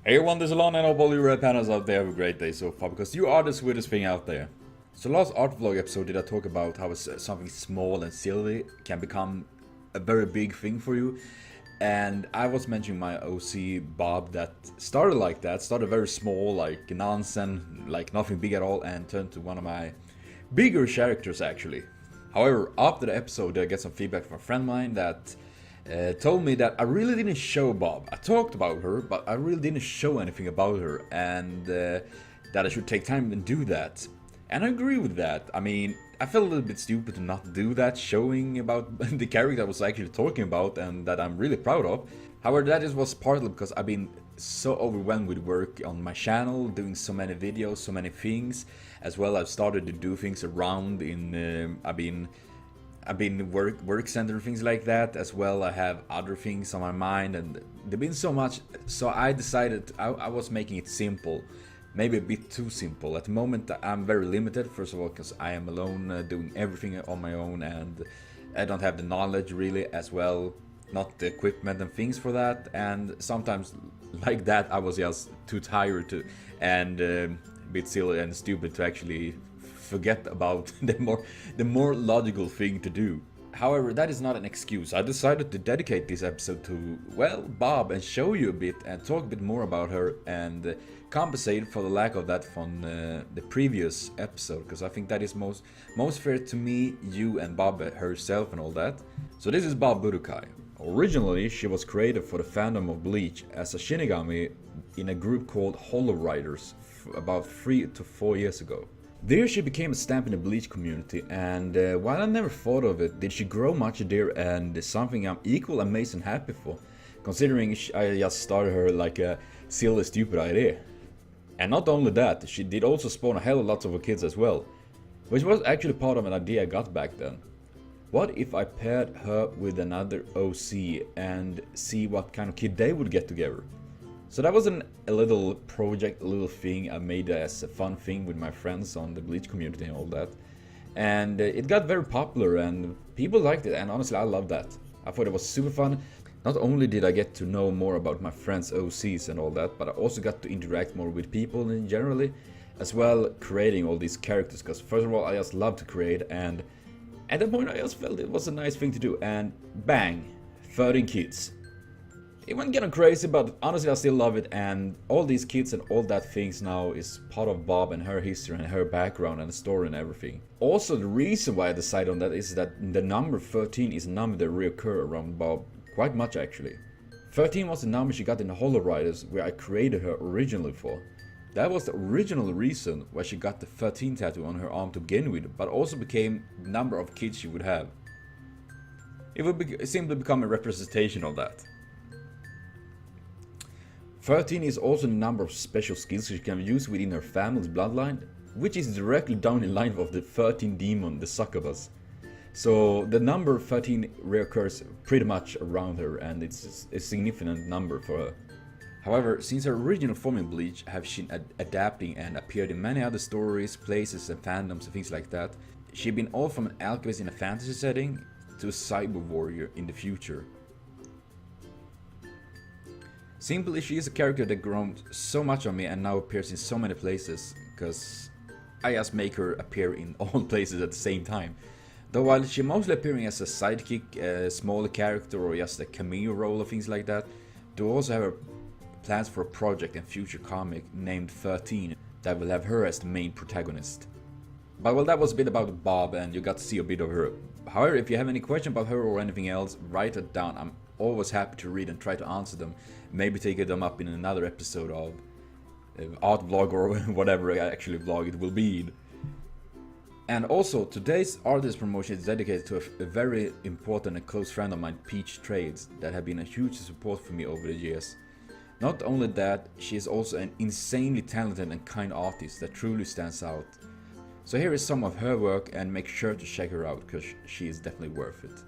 Hey everyone, this is Alon and I hope all you red pandas out there have a great day so far, because you are the sweetest thing out there. So last art vlog episode did I talk about how something small and silly can become a very big thing for you. And I was mentioning my OC Bob that started like that, started very small, like nonsense, like nothing big at all, and turned to one of my bigger characters actually. However, after the episode I get some feedback from a friend of mine that told me that I really didn't show Bob. I talked about her, but I really didn't show anything about her, and that I should take time and do that. And I agree with that. I mean, I felt a little bit stupid to not do that, showing about the character I was actually talking about and that I'm really proud of. However, that was partly because I've been so overwhelmed with work on my channel, doing so many videos, so many things. As well, I've started to do things around in, I've been work center, things like that. As well, I have other things on my mind, and there's been so much, so I decided I was making it simple, maybe a bit too simple. At the moment I'm very limited, first of all because I am alone, doing everything on my own, and I don't have the knowledge really, as well, not the equipment and things for that, and sometimes like that I was just too tired to, and a bit silly and stupid to actually forget about the more logical thing to do. However, that is not an excuse. I decided to dedicate this episode to, well, Bob, and show you a bit and talk a bit more about her, and compensate for the lack of that from the previous episode, because I think that is most fair to me, you, and Bob herself and all that. So this is Bob Budokai. Originally, she was created for the fandom of Bleach as a Shinigami in a group called Hollow Riders about 3 to 4 years ago. There she became a stamp in the Bleach community, and while I never thought of it, did she grow much there, and something I'm equal amazed and happy for, considering I just started her like a silly stupid idea. And not only that, she did also spawn a hell of lots of her kids as well, which was actually part of an idea I got back then. What if I paired her with another OC and see what kind of kid they would get together? So that was a little project, a little thing I made as a fun thing with my friends on the Bleach community and all that. And it got very popular and people liked it, and honestly I loved that. I thought it was super fun. Not only did I get to know more about my friends' OCs and all that, but I also got to interact more with people in generally, as well creating all these characters, because first of all I just love to create, and at that point I just felt it was a nice thing to do, and bang, 13 kids. It went getting crazy, but honestly I still love it, and all these kids and all that things now is part of Bob and her history and her background and the story and everything. Also, the reason why I decided on that is that the number 13 is a number that reoccurs around Bob quite much actually. 13 was the number she got in the Hollow Riders, where I created her originally for. That was the original reason why she got the 13 tattoo on her arm to begin with, but also became the number of kids she would have. It would simply become a representation of that. 13 is also the number of special skills she can use within her family's bloodline, which is directly down in line of the 13 demon, the succubus. So the number 13 reoccurs pretty much around her, and it's a significant number for her. However, since her original form in Bleach have been adapting and appeared in many other stories, places and fandoms and things like that, she's been all from an alchemist in a fantasy setting to a cyber warrior in the future. Simply, she is a character that grown so much on me and now appears in so many places, because I just make her appear in all places at the same time. Though while she mostly appearing as a sidekick, a smaller character, or just a cameo role or things like that, do also have plans for a project and future comic named 13 that will have her as the main protagonist. But well, that was a bit about Bob, and you got to see a bit of her. However, if you have any question about her or anything else, write it down. I'm always happy to read and try to answer them. Maybe take them up in another episode of art vlog or whatever actually vlog it will be. And also, today's artist promotion is dedicated to a very important and close friend of mine, PeachTrades, that have been a huge support for me over the years. Not only that, she is also an insanely talented and kind artist that truly stands out. So here is some of her work, and make sure to check her out, because she is definitely worth it.